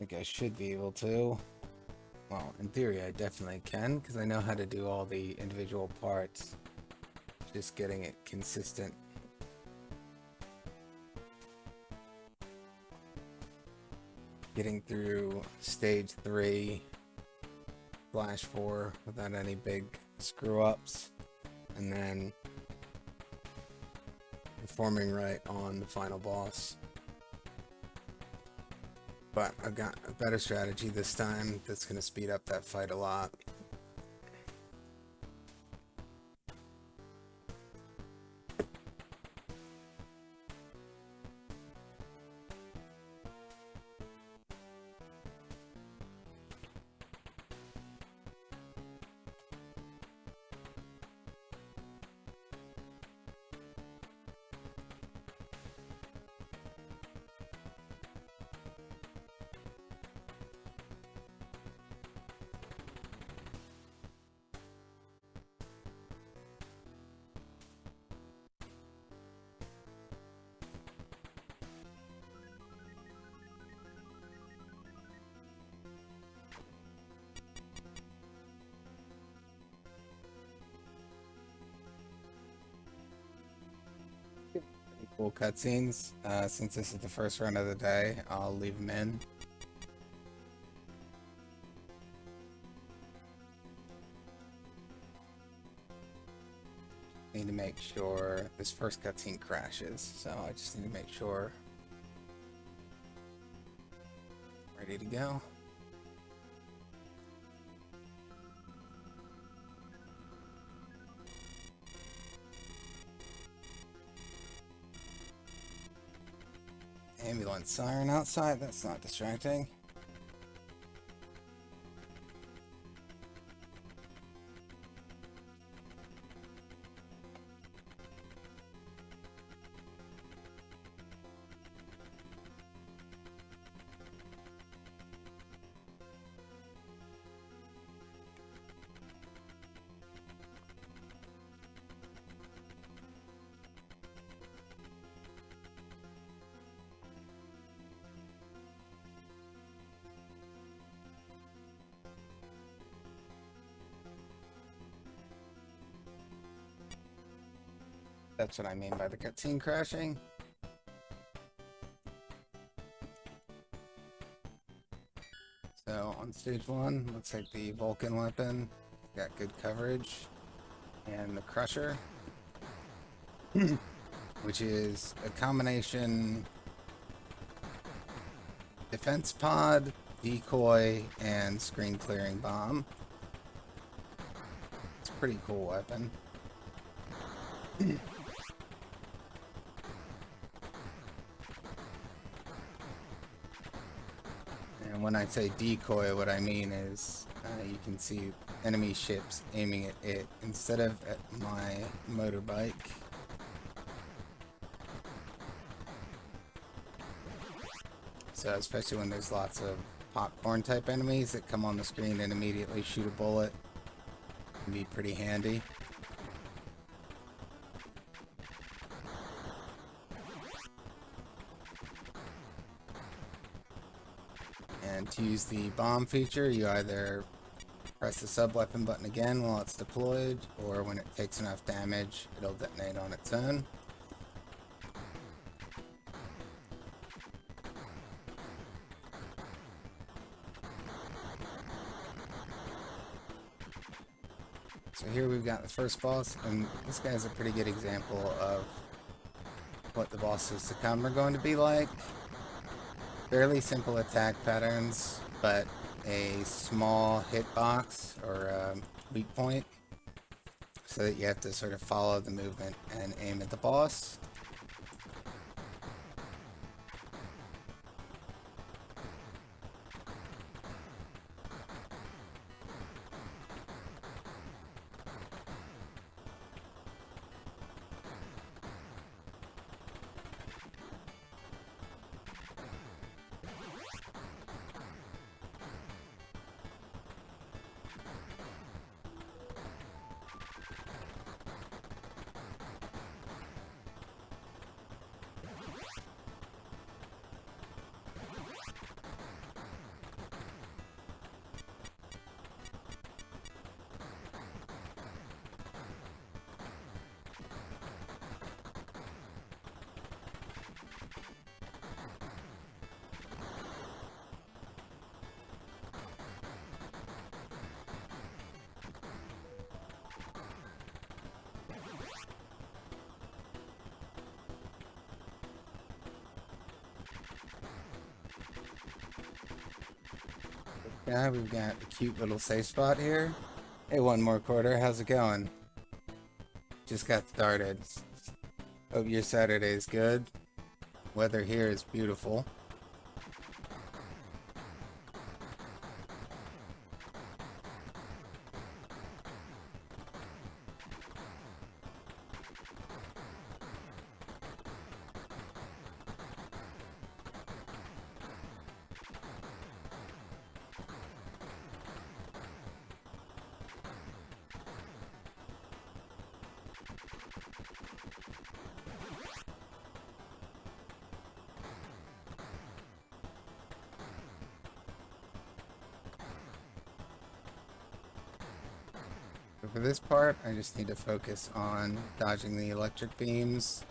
think I should be able to. Well, in theory, I definitely can, because I know how to do all the individual parts. Just getting it consistent. Getting through stage 3, Flash 4 without any big screw-ups, and then performing right on the final boss. But I've got a better strategy this time that's going to speed up that fight a lot. Cool cutscenes. Since this is the first run of the day, I'll leave them in. Need to make sure this first cutscene crashes, so I just need to make sure. Ready to go. Ambulance siren outside, that's not distracting. That's what I mean by the cutscene crashing. So on stage 1, looks like the Vulcan weapon got good coverage, and the Crusher, which is a combination defense pod, decoy, and screen clearing bomb. It's a pretty cool weapon. And when I say decoy, what I mean is you can see enemy ships aiming at it instead of at my motorbike. So especially when there's lots of popcorn type enemies that come on the screen and immediately shoot a bullet, it can be pretty handy. And to use the bomb feature, you either press the sub-weapon button again while it's deployed, or when it takes enough damage, it'll detonate on its own. So here we've got the first boss, and this guy's a pretty good example of what the bosses to come are going to be like. Fairly simple attack patterns, but a small hitbox or weak point, so that you have to sort of follow the movement and aim at the boss. Yeah, we've got a cute little safe spot here. Hey, one more quarter. How's it going? Just got started. Hope your Saturday's good. Weather here is beautiful. So for this part, I just need to focus on dodging the electric beams,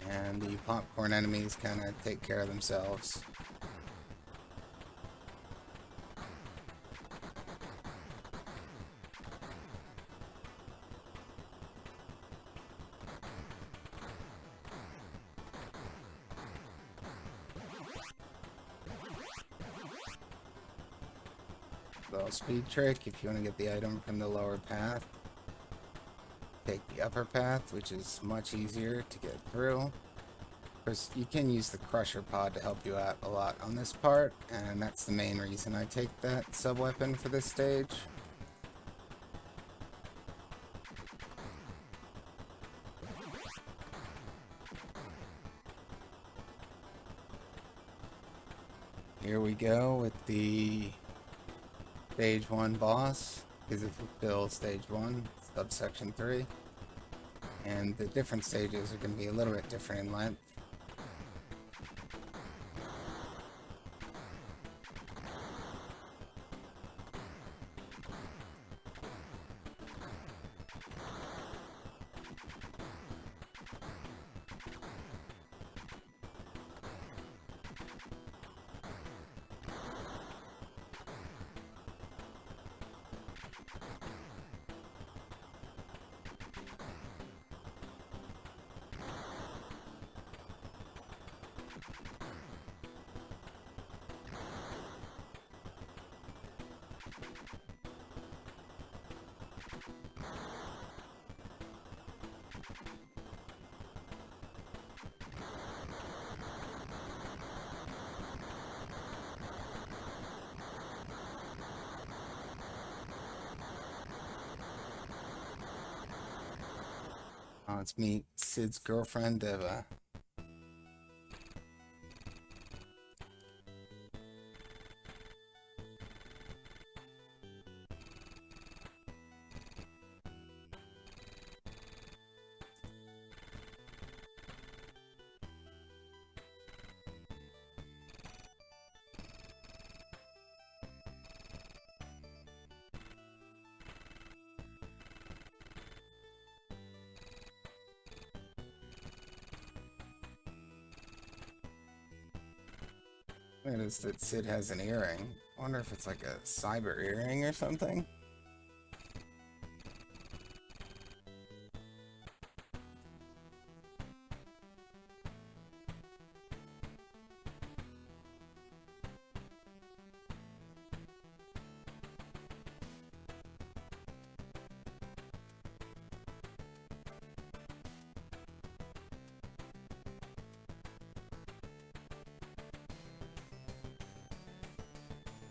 and the popcorn enemies kind of take care of themselves. Little speed trick, if you want to get the item from the lower path, take the upper path, which is much easier to get through. Of course, you can use the crusher pod to help you out a lot on this part, and that's the main reason I take that sub-weapon for this stage. Here we go with the Stage 1 boss, because it fulfills Stage 1, subsection 3. And the different stages are going to be a little bit different in length. Let's meet Sid's girlfriend, Eva. I noticed that Sid has an earring. I wonder if it's like a cyber earring or something.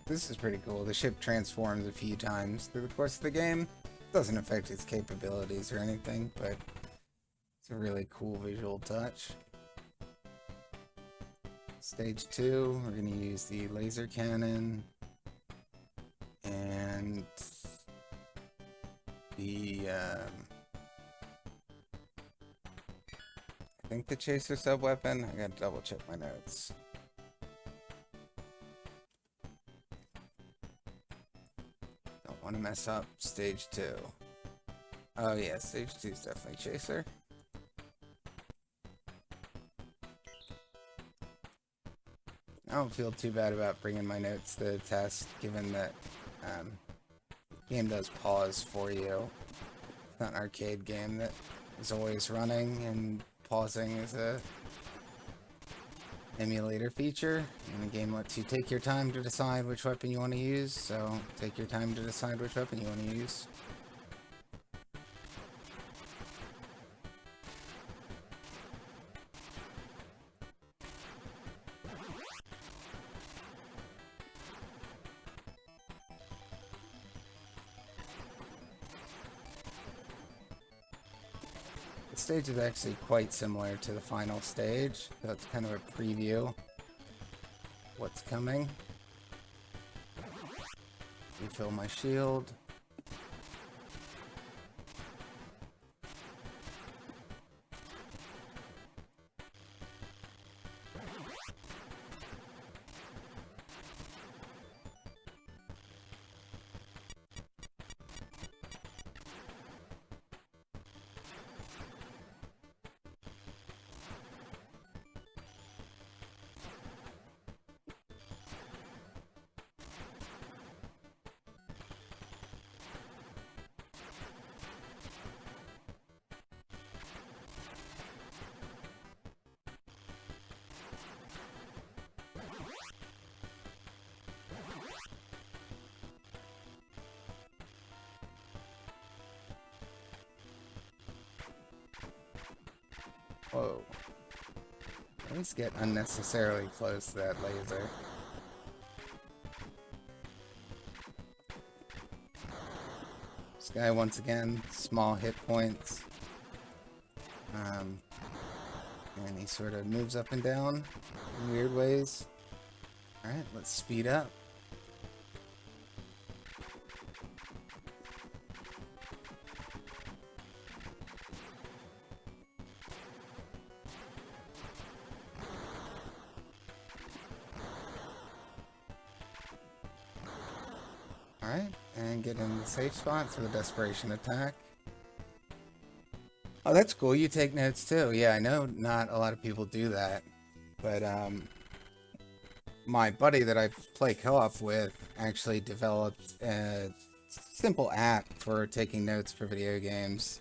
This is pretty cool. The ship transforms a few times through the course of the game. It doesn't affect its capabilities or anything, but it's a really cool visual touch. Stage 2, we're going to use the laser cannon and the, I think the chaser sub-weapon. I gotta double check my notes. Don't want to mess up stage 2. Oh yeah, stage 2 is definitely chaser. I don't feel too bad about bringing my notes to the test, given that the game does pause for you. It's not an arcade game that is always running, and pausing is a emulator feature, and the game lets you take your time to decide which weapon you want to use, so take your time to decide which weapon you want to use. The stage is actually quite similar to the final stage, so it's kind of a preview what's coming. Refill my shield. Whoa. I always get unnecessarily close to that laser. This guy, once again, small hit points. And he sort of moves up and down in weird ways. Alright, let's speed up. Alright, and get in the safe spot for the desperation attack. Oh, that's cool. You take notes too. Yeah, I know not a lot of people do that. But my buddy that I play co-op with actually developed a simple app for taking notes for video games.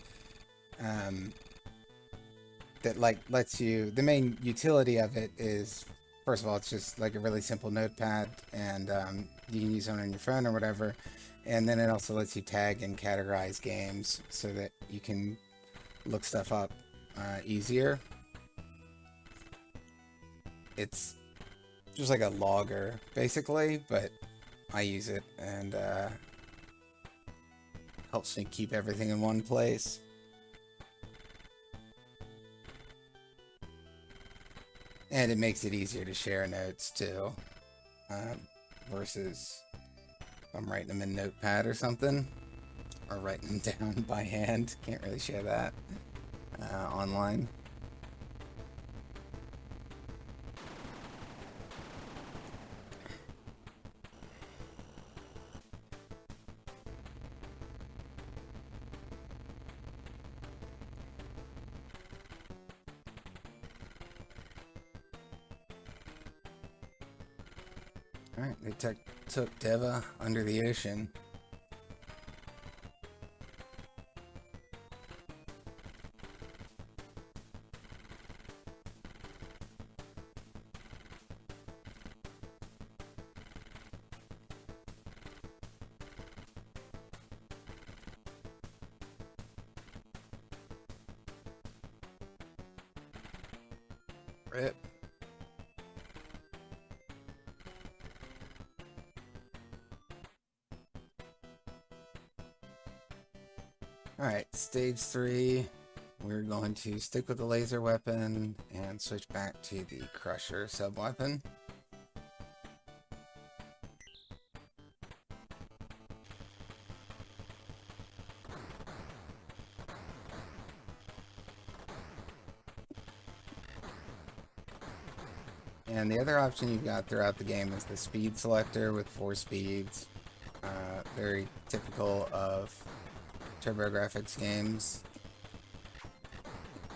That lets you, the main utility of it is, first of all, it's just like a really simple notepad, and you can use it on your phone or whatever. And then it also lets you tag and categorize games so that you can look stuff up easier. It's just like a logger, basically, but I use it, and helps me keep everything in one place. And it makes it easier to share notes, too, versus if I'm writing them in Notepad or something, or writing them down by hand. Can't really share that online. Alright, they took Deva under the ocean. Rip. Alright, stage 3. We're going to stick with the laser weapon and switch back to the Crusher sub-weapon. And the other option you've got throughout the game is the speed selector with 4 speeds. Very typical of TurboGrafx games.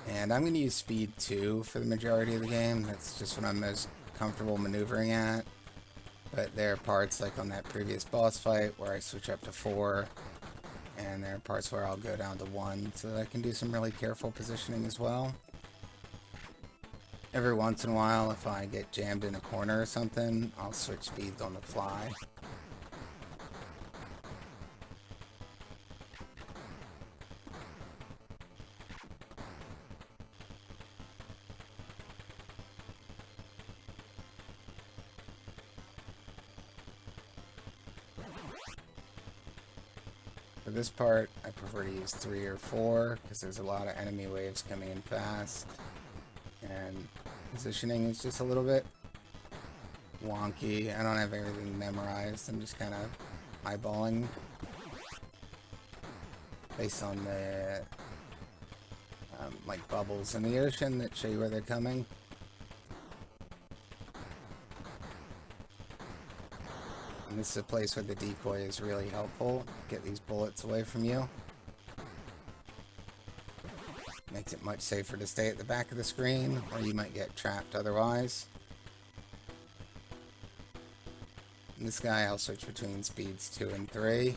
And I'm going to use speed 2 for the majority of the game. That's just what I'm most comfortable maneuvering at. But there are parts, like on that previous boss fight, where I switch up to 4. And there are parts where I'll go down to 1, so that I can do some really careful positioning as well. Every once in a while, if I get jammed in a corner or something, I'll switch speeds on the fly. For this part, I prefer to use 3 or 4 because there's a lot of enemy waves coming in fast, and positioning is just a little bit wonky. I don't have everything memorized. I'm just kind of eyeballing based on the like bubbles in the ocean that show you where they're coming. And this is a place where the decoy is really helpful. Get these bullets away from you. Makes it much safer to stay at the back of the screen, or you might get trapped otherwise. And this guy, I'll switch between speeds 2 and 3.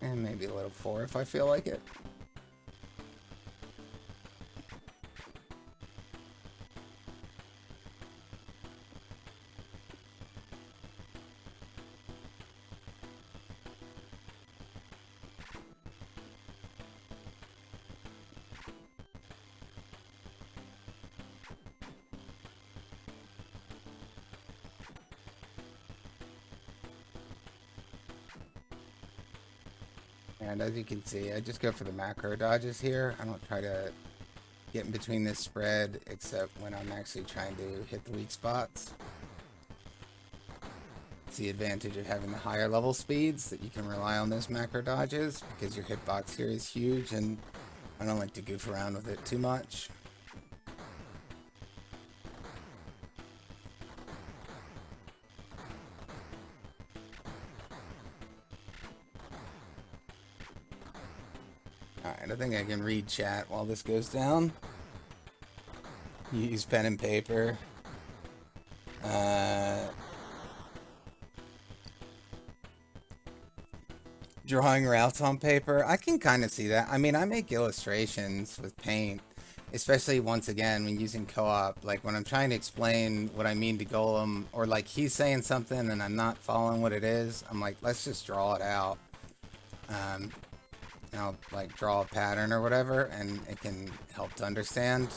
And maybe a little 4 if I feel like it. And as you can see, I just go for the macro dodges here. I don't try to get in between this spread except when I'm actually trying to hit the weak spots. It's the advantage of having the higher level speeds that you can rely on those macro dodges because your hitbox here is huge and I don't like to goof around with it too much. Alright, I think I can read chat while this goes down. Use pen and paper. Drawing routes on paper. I can kind of see that. I mean, I make illustrations with paint, especially once again when using co-op. Like when I'm trying to explain what I mean to Golem, or like he's saying something and I'm not following what it is, I'm like, let's just draw it out. I'll like draw a pattern or whatever, and it can help to understand.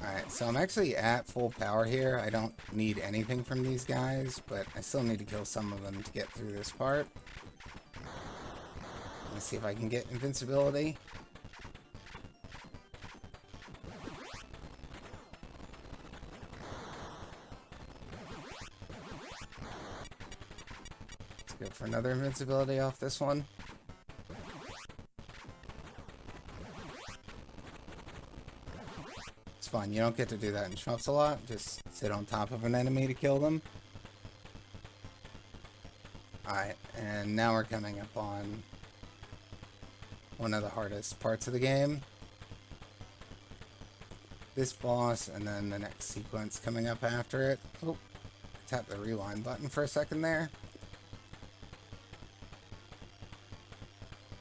Alright, so I'm actually at full power here. I don't need anything from these guys, but I still need to kill some of them to get through this part. Let's see if I can get invincibility. Let's go for another invincibility off this one. It's fun. You don't get to do that in shmups a lot. Just sit on top of an enemy to kill them. Alright, and now we're coming up on one of the hardest parts of the game. This boss, and then the next sequence coming up after it. Oh, tap the rewind button for a second there.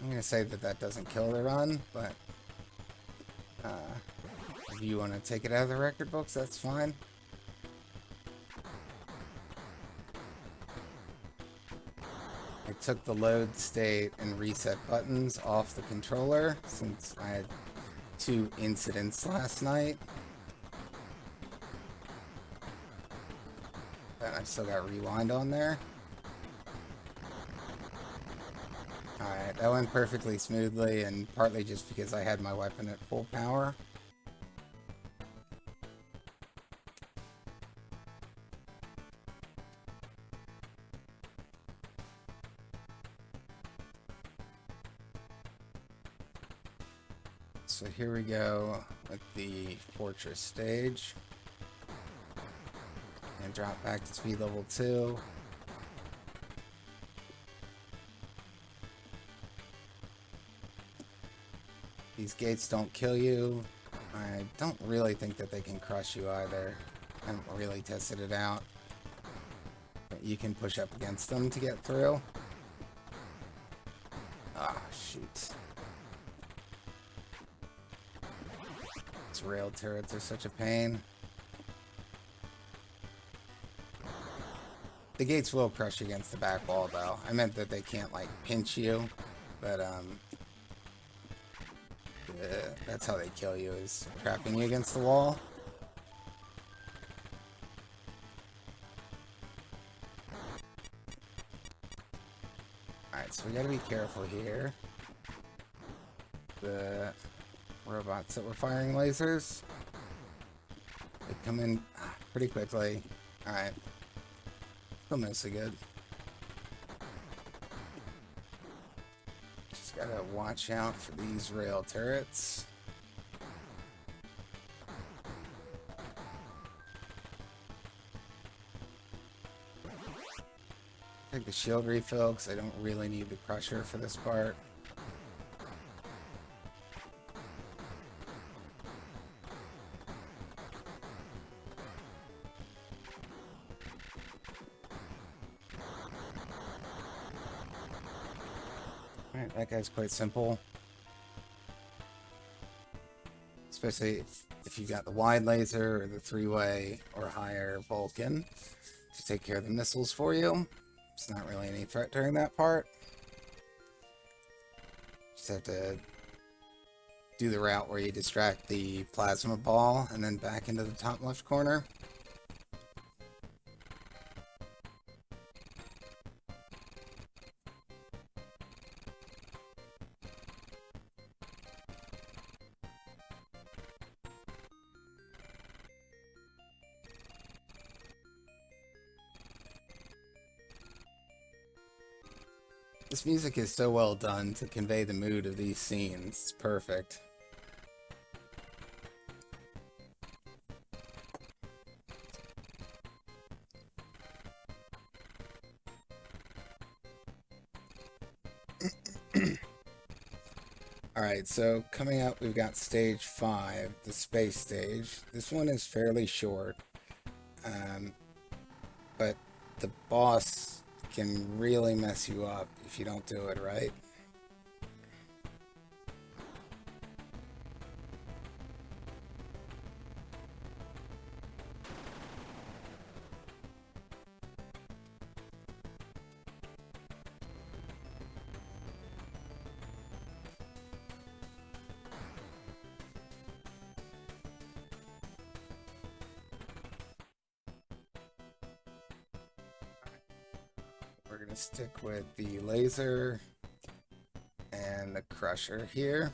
I'm going to say that that doesn't kill the run, but if you want to take it out of the record books, that's fine. I took the load state and reset buttons off the controller since I had 2 incidents last night. But I still got rewind on there. Alright, that went perfectly smoothly, and partly just because I had my weapon at full power. So here we go with the fortress stage. And drop back to speed level 2. These gates don't kill you. I don't really think that they can crush you either. I haven't really tested it out. But you can push up against them to get through. Ah, shoot. These rail turrets are such a pain. The gates will crush you against the back wall, though. I meant that they can't, like, pinch you. But, that's how they kill you, is trapping you against the wall. Alright, so we gotta be careful here. The robots that were firing lasers, they come in pretty quickly. Alright. Still mostly good. Just gotta watch out for these rail turrets. Take the shield refill because I don't really need the crusher for this part. Alright, that guy's quite simple. Especially if you've got the wide laser or the 3-way or higher Vulcan to take care of the missiles for you. It's not really any threat during that part. Just have to do the route where you distract the plasma ball and then back into the top left corner. This music is so well done to convey the mood of these scenes. It's perfect. Alright, so coming up we've got stage 5, the space stage. This one is fairly short, but the boss can really mess you up if you don't do it right. We're going to stick with the laser and the crusher here.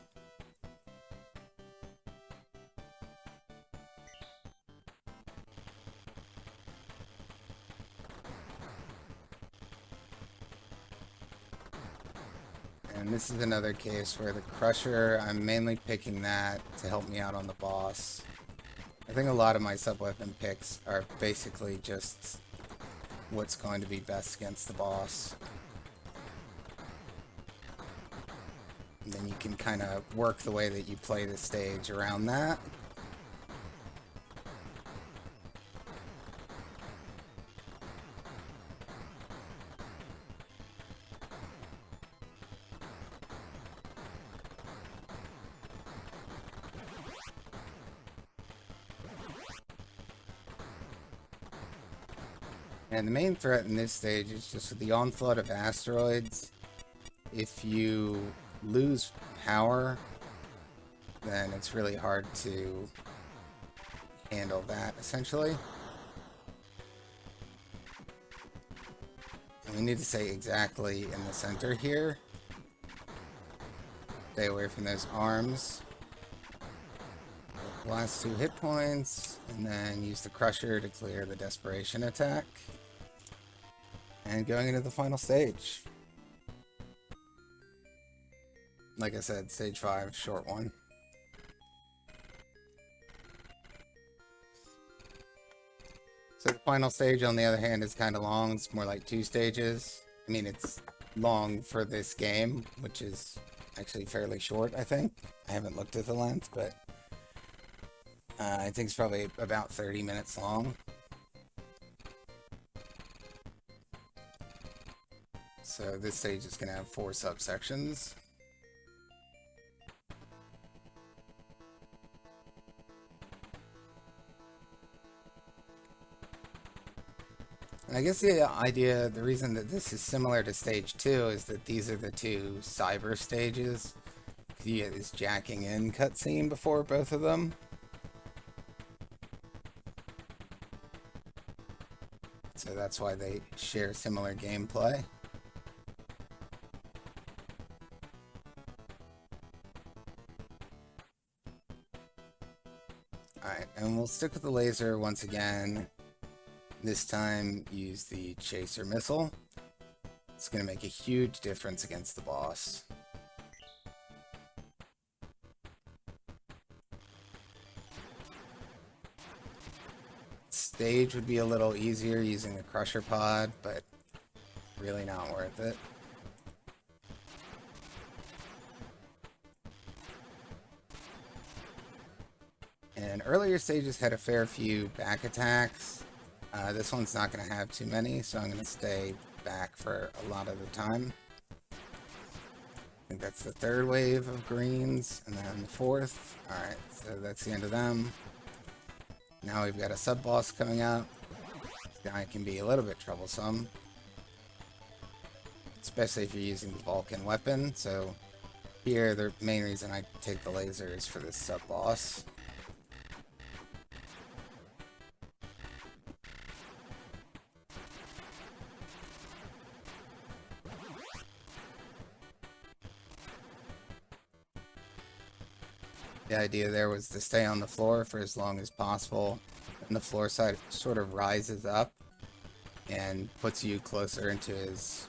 And this is another case where the crusher, I'm mainly picking that to help me out on the boss. I think a lot of my sub-weapon picks are basically just what's going to be best against the boss. And then you can kind of work the way that you play the stage around that. And the main threat in this stage is just with the onslaught of asteroids. If you lose power, then it's really hard to handle that, essentially. And we need to stay exactly in the center here. Stay away from those arms. Last 2 hit points, and then use the crusher to clear the desperation attack. And going into the final stage. Like I said, stage 5, short one. So final stage, on the other hand, is kind of long. It's more like 2 stages. I mean, it's long for this game, which is actually fairly short, I think. I haven't looked at the length, but I think it's probably about 30 minutes long. So this stage is going to have 4 subsections. And I guess the idea, the reason that this is similar to stage 2 is that these are the 2 cyber stages. You get this jacking in cutscene before both of them. So that's why they share similar gameplay. Alright, and we'll stick with the laser once again. This time, use the chaser missile. It's going to make a huge difference against the boss. Stage would be a little easier using the crusher pod, but really not worth it. And earlier stages had a fair few back attacks. This one's not going to have too many, so I'm going to stay back for a lot of the time. I think that's the 3rd wave of greens, and then the 4th. Alright, so that's the end of them. Now we've got a sub-boss coming up. This guy can be a little bit troublesome, especially if you're using the Vulcan weapon. So here, the main reason I take the laser is for this sub-boss. The idea there was to stay on the floor for as long as possible, and the floor side sort of rises up and puts you closer into his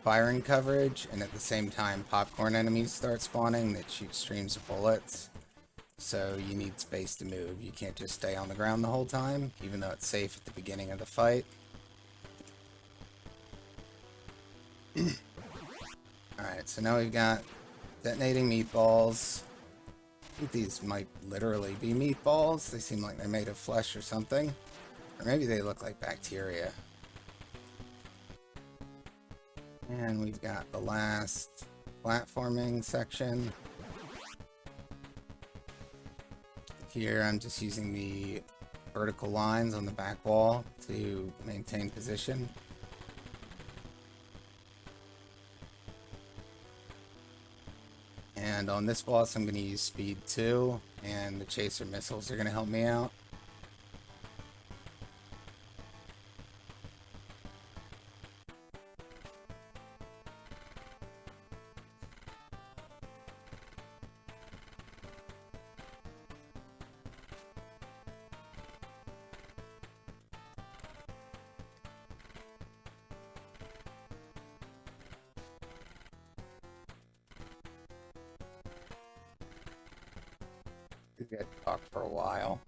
firing coverage, and at the same time popcorn enemies start spawning that shoot streams of bullets, so you need space to move. You can't just stay on the ground the whole time, even though it's safe at the beginning of the fight. Alright, so now we've got detonating meatballs. I think these might literally be meatballs. They seem like they're made of flesh or something. Or maybe they look like bacteria. And we've got the last platforming section. Here I'm just using the vertical lines on the back wall to maintain position. And on this boss, I'm going to use speed 2, and the chaser missiles are going to help me out. We've got to talk for a while.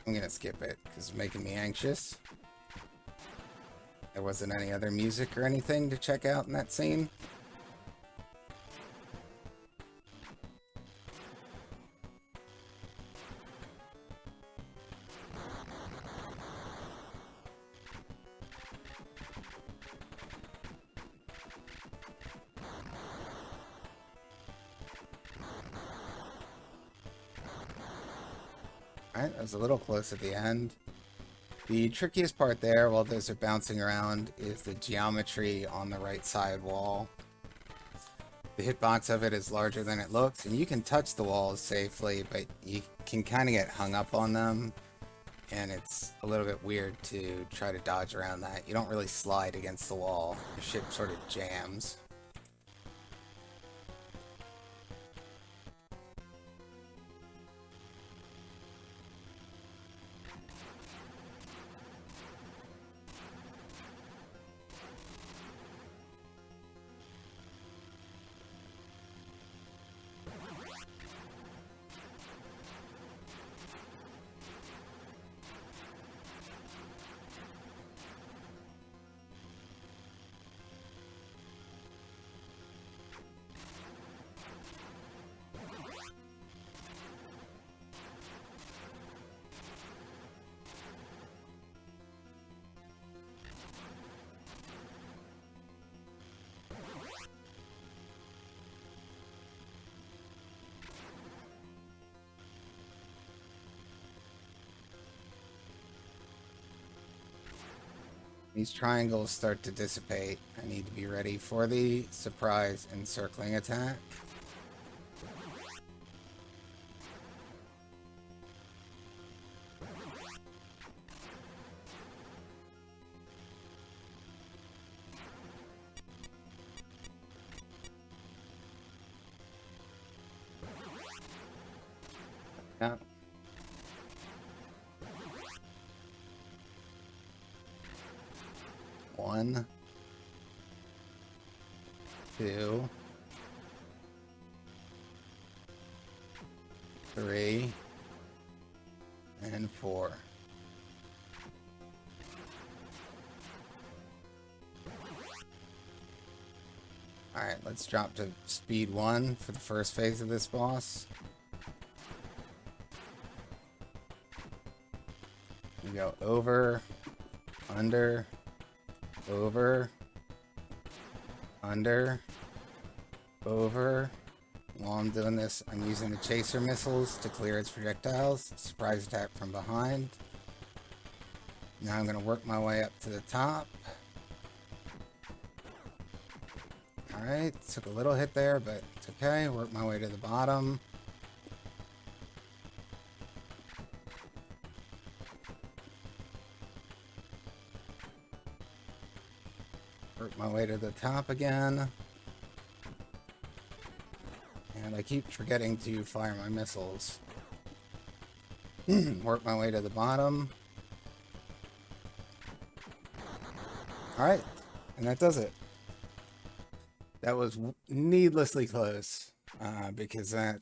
I'm gonna skip it because it's making me anxious. There wasn't any other music or anything to check out in that scene. Alright, that was a little close at the end. The trickiest part there, while those are bouncing around, is the geometry on the right side wall. The hitbox of it is larger than it looks, and you can touch the walls safely, but you can kind of get hung up on them, and it's a little bit weird to try to dodge around that. You don't really slide against the wall. Your ship sort of jams. these triangles start to dissipate, I need to be ready for the surprise encircling attack. Yeah. One, two, three, and four. Alright, let's drop to speed 1 for the first phase of this boss. We go over, under, over, under, over. While I'm doing this, I'm using the chaser missiles to clear its projectiles. Surprise attack from behind. Now I'm going to work my way up to the top. Alright, took a little hit there, but it's okay. Work my way to the bottom. Work my way to the top again. And I keep forgetting to fire my missiles. Work my way to the bottom. Alright, and that does it. That was needlessly close, because that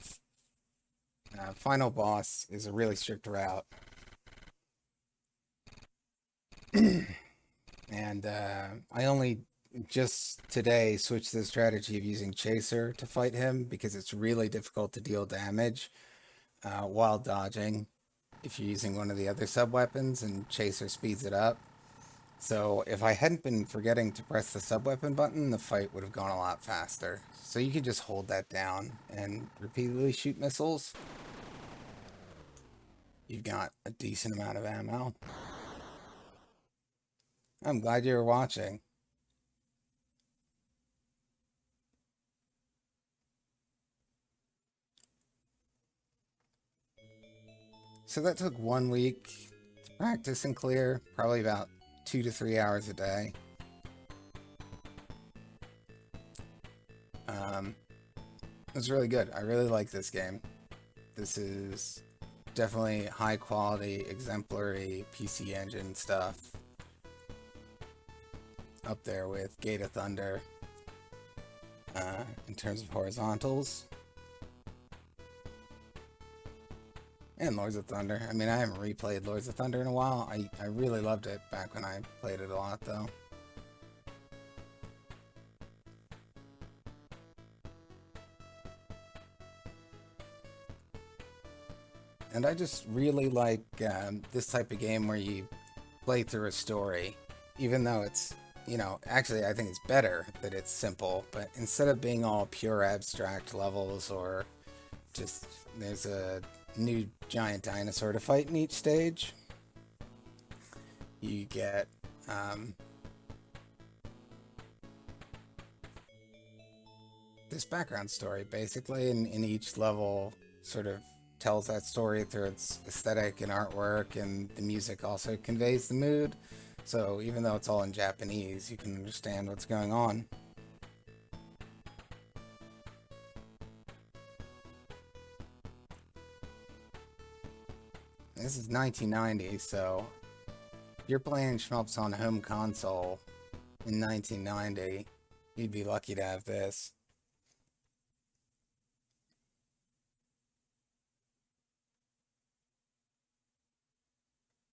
final boss is a really strict route. And I only just today switched to the strategy of using Chaser to fight him because it's really difficult to deal damage while dodging if you're using one of the other sub-weapons, and Chaser speeds it up. So if I hadn't been forgetting to press the sub-weapon button, the fight would have gone a lot faster. So you can just hold that down and repeatedly shoot missiles. You've got a decent amount of ammo. I'm glad you were watching. So that took 1 week to practice and clear, probably about 2 to 3 hours a day. It was really good. I really like this game. This is definitely high quality, exemplary PC Engine stuff. Up there with Gate of Thunder in terms of horizontals. And Lords of Thunder. I mean, I haven't replayed Lords of Thunder in a while. I really loved it back when I played it a lot, though. And I just really like this type of game where you play through a story, even though it's, you know, actually I think it's better that it's simple, but instead of being all pure abstract levels or just there's a new giant dinosaur to fight in each stage, you get this background story basically, and in each level sort of tells that story through its aesthetic and artwork, and the music also conveys the mood. So even though it's all in Japanese, you can understand what's going on. This is 1990, so if you're playing shmups on home console in 1990, you'd be lucky to have this.